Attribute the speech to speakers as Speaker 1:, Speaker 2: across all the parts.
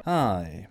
Speaker 1: Hi.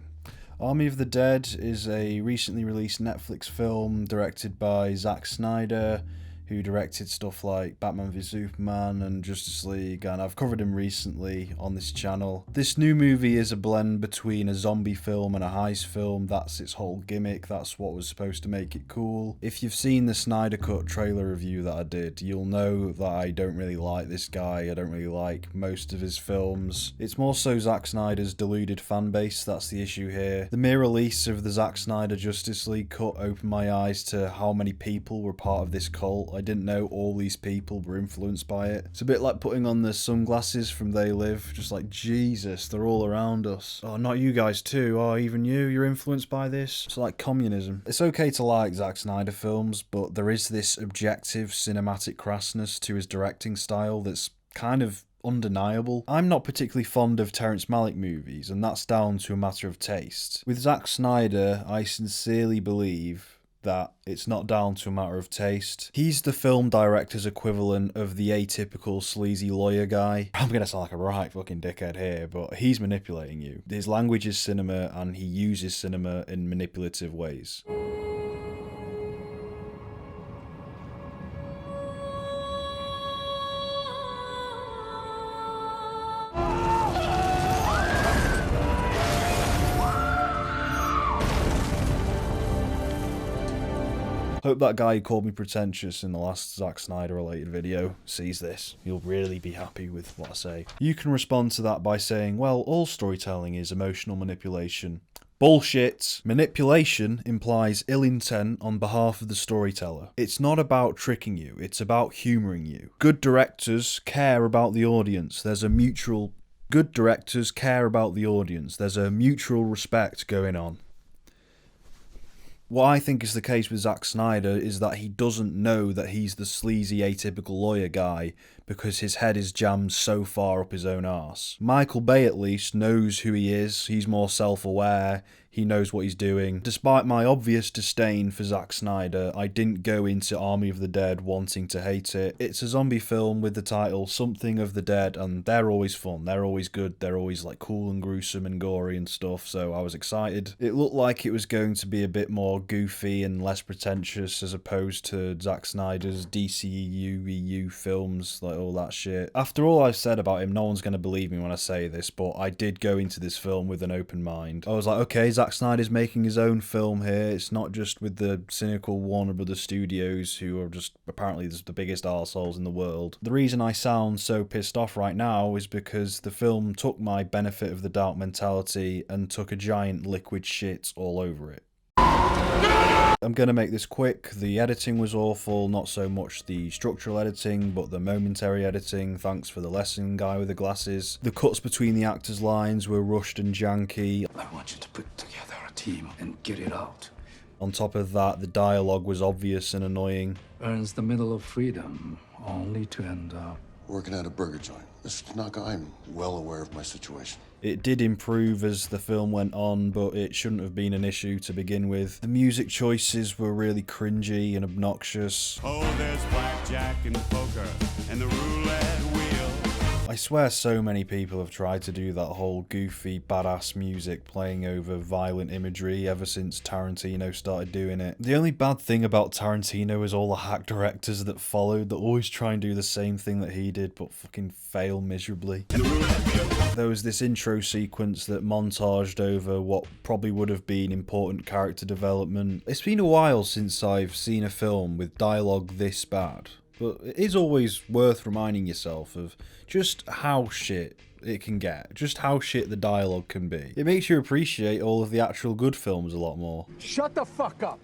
Speaker 1: Army of the Dead is a recently released Netflix film directed by Zack Snyder, who directed stuff like Batman v Superman and Justice League, and I've covered him recently on this channel. This new movie is a blend between a zombie film and a heist film. That's its whole gimmick, that's what was supposed to make it cool. If you've seen the Snyder Cut trailer review that I did, you'll know that I don't really like this guy, I don't really like most of his films. It's more so Zack Snyder's deluded fanbase that's the issue here. The mere release of the Zack Snyder Justice League cut opened my eyes to how many people were part of this cult. I didn't know all these people were influenced by it. It's a bit like putting on the sunglasses from They Live, just like, Jesus, they're all around us. Oh, not you guys too. Oh, even you're influenced by this. It's like communism. It's okay to like Zack Snyder films, but there is this objective cinematic crassness to his directing style that's kind of undeniable. I'm not particularly fond of Terrence Malick movies, and that's down to a matter of taste. With Zack Snyder, I sincerely believe that it's not down to a matter of taste. He's the film director's equivalent of the atypical sleazy lawyer guy. I'm gonna sound like a right fucking dickhead here, but he's manipulating you. His language is cinema, and he uses cinema in manipulative ways. Hope that guy who called me pretentious in the last Zack Snyder related video sees this. He'll really be happy with what I say. You can respond to that by saying, well, all storytelling is emotional manipulation. Bullshit! Manipulation implies ill intent on behalf of the storyteller. It's not about tricking you, it's about humouring you. Good directors care about the audience. There's a mutual respect going on. What I think is the case with Zack Snyder is that he doesn't know that he's the sleazy, atypical lawyer guy because his head is jammed so far up his own arse. Michael Bay at least knows who he is, he's more self-aware, he knows what he's doing. Despite my obvious disdain for Zack Snyder, I didn't go into Army of the Dead wanting to hate it. It's a zombie film with the title Something of the Dead, and they're always fun, they're always good, they're always like cool and gruesome and gory and stuff, so I was excited. It looked like it was going to be a bit more goofy and less pretentious as opposed to Zack Snyder's DCEU, EU films, like all that shit. After all I've said about him, no one's going to believe me when I say this, but I did go into this film with an open mind. I was like, okay, Zack Snyder's making his own film here, it's not just with the cynical Warner Brothers Studios who are just apparently the biggest arseholes in the world. The reason I sound so pissed off right now is because the film took my benefit of the doubt mentality and took a giant liquid shit all over it. I'm going to make this quick. The editing was awful, not so much the structural editing, but the momentary editing, thanks for the lesson guy with the glasses. The cuts between the actors' lines were rushed and janky.
Speaker 2: I want you to put together a team and get it out.
Speaker 1: On top of that, the dialogue was obvious and annoying.
Speaker 2: Earns the middle of freedom, only to end up
Speaker 3: working at a burger joint. Mr. Tanaka, I'm well aware of my situation.
Speaker 1: It did improve as the film went on, but it shouldn't have been an issue to begin with. The music choices were really cringy and obnoxious.
Speaker 4: Oh, there's blackjack and poker and the roulette wheel.
Speaker 1: I swear so many people have tried to do that whole goofy, badass music playing over violent imagery ever since Tarantino started doing it. The only bad thing about Tarantino is all the hack directors that followed that always try and do the same thing that he did but fucking fail miserably. There was this intro sequence that montaged over what probably would have been important character development. It's been a while since I've seen a film with dialogue this bad. But it is always worth reminding yourself of just how shit it can get, just how shit the dialogue can be. It makes you appreciate all of the actual good films a lot more.
Speaker 5: Shut the fuck up!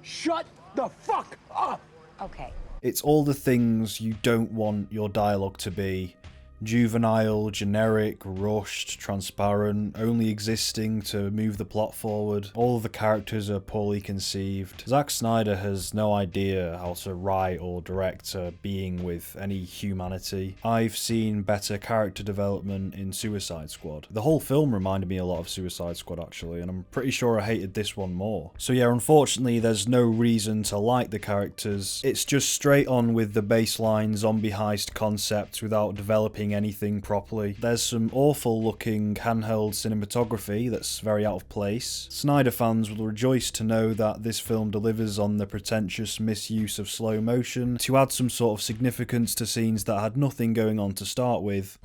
Speaker 5: Shut the fuck up!
Speaker 6: Okay.
Speaker 1: It's all the things you don't want your dialogue to be. Juvenile, generic, rushed, transparent, only existing to move the plot forward. All of the characters are poorly conceived. Zack Snyder has no idea how to write or direct a being with any humanity. I've seen better character development in Suicide Squad. The whole film reminded me a lot of Suicide Squad actually, and I'm pretty sure I hated this one more. So yeah, unfortunately there's no reason to like the characters. It's just straight on with the baseline zombie heist concept without developing anything properly. There's some awful looking handheld cinematography that's very out of place. Snyder fans will rejoice to know that this film delivers on the pretentious misuse of slow motion to add some sort of significance to scenes that had nothing going on to start with.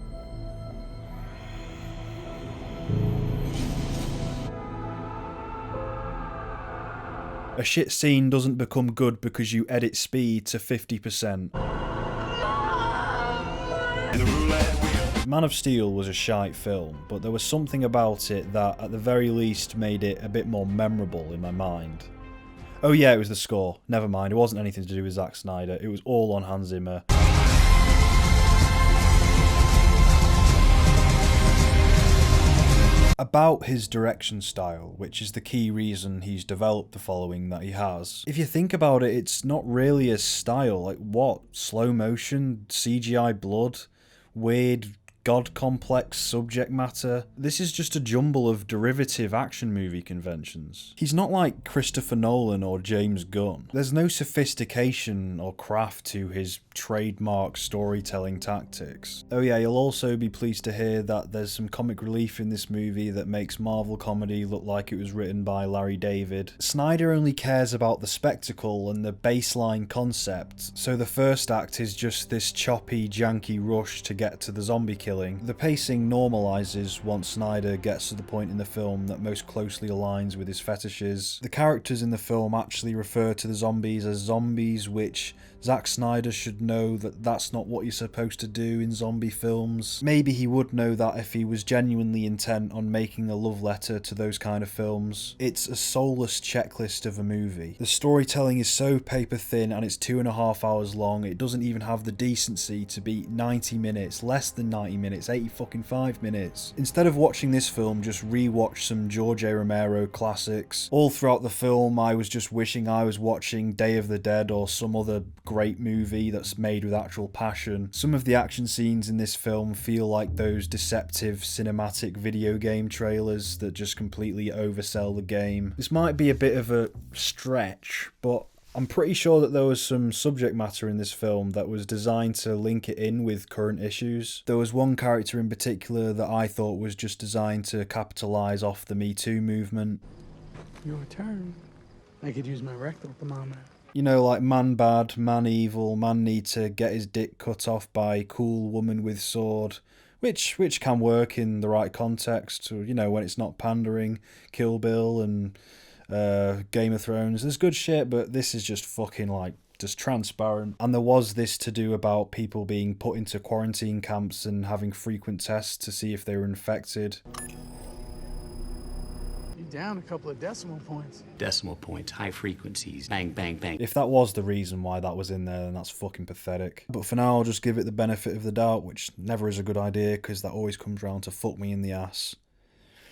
Speaker 1: A shit scene doesn't become good because you edit speed to 50%.
Speaker 4: And the roulette wheel.
Speaker 1: Man of Steel was a shite film, but there was something about it that at the very least made it a bit more memorable in my mind. Oh yeah, it was the score. Never mind, it wasn't anything to do with Zack Snyder, it was all on Hans Zimmer. About his direction style, which is the key reason he's developed the following that he has. If you think about it, it's not really a style. Like what? Slow motion? CGI blood? Weird god complex subject matter? This is just a jumble of derivative action movie conventions. He's not like Christopher Nolan or James Gunn. There's no sophistication or craft to his trademark storytelling tactics. Oh yeah, you'll also be pleased to hear that there's some comic relief in this movie that makes Marvel comedy look like it was written by Larry David. Snyder only cares about the spectacle and the baseline concept, so the first act is just this choppy, janky rush to get to the zombie killing. The pacing normalizes once Snyder gets to the point in the film that most closely aligns with his fetishes. The characters in the film actually refer to the zombies as zombies, which Zack Snyder should know that that's not what you're supposed to do in zombie films. Maybe he would know that if he was genuinely intent on making a love letter to those kind of films. It's a soulless checklist of a movie. The storytelling is so paper thin and it's 2.5 hours long, it doesn't even have the decency to be 90 minutes, less than 90 minutes, 85 minutes. Instead of watching this film, just rewatch some George A. Romero classics. All throughout the film, I was just wishing I was watching Day of the Dead or some other great movie that's made with actual passion. Some of the action scenes in this film feel like those deceptive cinematic video game trailers that just completely oversell the game. This might be a bit of a stretch, but I'm pretty sure that there was some subject matter in this film that was designed to link it in with current issues. There was one character in particular that I thought was just designed to capitalise off the Me Too movement.
Speaker 6: Your turn. I could use my rectal thermometer.
Speaker 1: You know, like man bad, man evil, man need to get his dick cut off by cool woman with sword, which can work in the right context, or, you know, when it's not pandering. Kill Bill and Game of Thrones, there's good shit, but this is just fucking like just transparent. And there was this to do about people being put into quarantine camps and having frequent tests to see if they were infected.
Speaker 6: Down a couple of decimal points.
Speaker 7: Decimal points, high frequencies, bang, bang, bang.
Speaker 1: If that was the reason why that was in there, then that's fucking pathetic. But for now, I'll just give it the benefit of the doubt, which never is a good idea, because that always comes round to fuck me in the ass.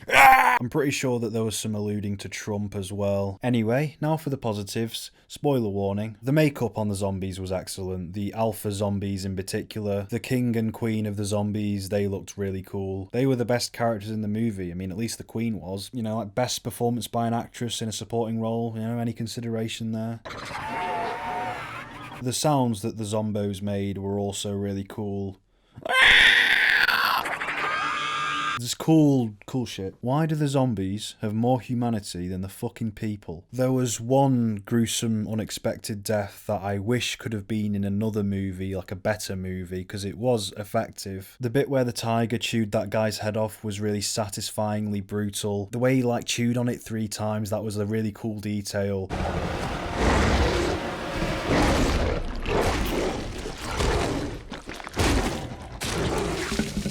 Speaker 1: I'm pretty sure that there was some alluding to Trump as well. Anyway, now for the positives. Spoiler warning. The makeup on the zombies was excellent. The alpha zombies in particular. The king and queen of the zombies, they looked really cool. They were the best characters in the movie. I mean, at least the queen was. You know, like best performance by an actress in a supporting role. You know, any consideration there? The sounds that the zombos made were also really cool. This cool shit. Why do the zombies have more humanity than the fucking people? There was one gruesome, unexpected death that I wish could have been in another movie, like a better movie, because it was effective. The bit where the tiger chewed that guy's head off was really satisfyingly brutal. The way he like chewed on it 3 times, that was a really cool detail.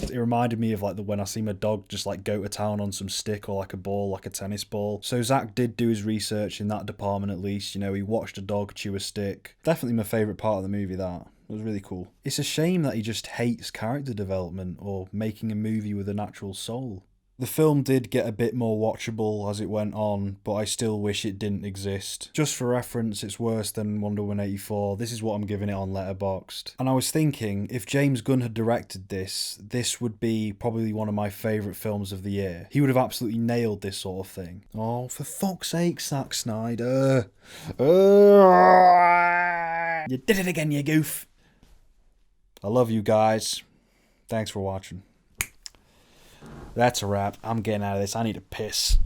Speaker 1: It reminded me of like when I see my dog just like go to town on some stick or like a ball, like a tennis ball. So Zack did do his research in that department at least. You know, he watched a dog chew a stick. Definitely my favourite part of the movie, that. It was really cool. It's a shame that he just hates character development or making a movie with a natural soul. The film did get a bit more watchable as it went on, but I still wish it didn't exist. Just for reference, it's worse than Wonder Woman 84. This is what I'm giving it on Letterboxd. And I was thinking, if James Gunn had directed this, this would be probably one of my favourite films of the year. He would have absolutely nailed this sort of thing. Oh, for fuck's sake, Zack Snyder. You did it again, you goof. I love you guys. Thanks for watching. That's a wrap. I'm getting out of this. I need to piss.